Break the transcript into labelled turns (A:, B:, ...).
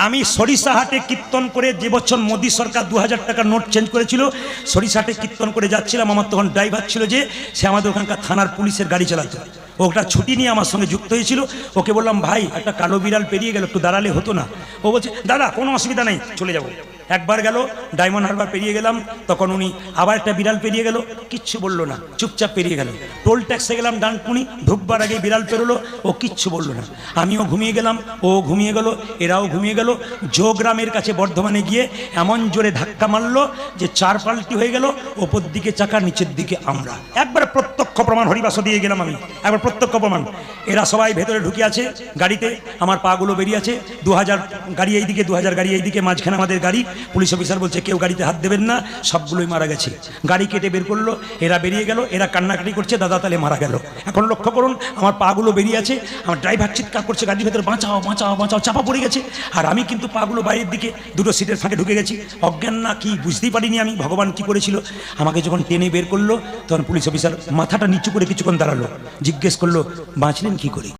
A: আমি সরিষাহাটে কীর্তন করে, যে বছর মোদী সরকার 2000 টাকার নোট চেঞ্জ করেছিল, সরিষাহাটে কীর্তন করে যাচ্ছিলাম। আমার তখন ড্রাইভার ছিল যে, সে আমাদের ওখানকার থানার পুলিশের গাড়ি চালাতো। ওটা ছুটি নিয়ে আমার সঙ্গে যুক্ত হয়েছিল। ওকে বললাম, ভাই একটা কালো বিড়াল পেরিয়ে গেল, একটু দাঁড়ালে হতো না? ও বলছে, দাদা কোনো অসুবিধা নেই, চলে যাবো। একবার গেল, ডায়মন্ড হারবার পেরিয়ে গেলাম, তখন উনি আবার একটা বিড়াল পেরিয়ে গেল, কিচ্ছু বললো না, চুপচাপ পেরিয়ে গেল। টোল ট্যাক্সে গেলাম ডানকুনি, ঢুকবার আগে বিড়াল পেরোলো, ও কিচ্ছু বললো না। আমিও ঘুমিয়ে গেলাম, ও ঘুমিয়ে গেল, এরাও ঘুমিয়ে গেল। যোগগ্রামের কাছে বর্ধমানে গিয়ে এমন জোরে ধাক্কা মারলো যে 4 পাল্টি হয়ে গেল, ওপর দিকে চাকা, নিচের দিকে আমরা। একবার প্রত্যক্ষ প্রমাণ হরিবাস দিয়ে গেলাম আমি, একবার প্রত্যক্ষ প্রমাণ। এরা সবাই ভেতরে ঢুকে আছে গাড়িতে, আমার পাগুলো বেরিয়ে আছে। 2000 গাড়ি এইদিকে, 2000 গাড়ি এইদিকে, মাঝখানে আমাদের গাড়ি। পুলিশ অফিসার বলছে, কেউ গাড়িতে হাত দেবেন না, সবগুলোই মারা গেছে। গাড়ি কেটে বের করলো, এরা বেরিয়ে গেল। এরা কান্নাকাটি করছে, দাদা তাহলে মারা গেল। এখন লক্ষ্য করুন, আমার পাগুলো বেরিয়ে আছে, আমার ড্রাইভার চিৎকার করছে গাড়ির ভেতরে, বাঁচাও বাঁচাও বাঁচাও, চাপা পড়ে গেছে। আর আমি কিন্তু পাগুলো বাইরের দিকে, দুটো সিটের ফাঁকে ঢুকে গেছি। অজ্ঞান না কি বুঝতেই পারিনি আমি, ভগবান কি করেছিল। আমাকে যখন টেনে বের করলো, তখন পুলিশ অফিসার মাথাটা নিচু করে কিছুক্ষণ দাঁড়ালো, জিজ্ঞেস করলো, বাঁচলেন কি করে?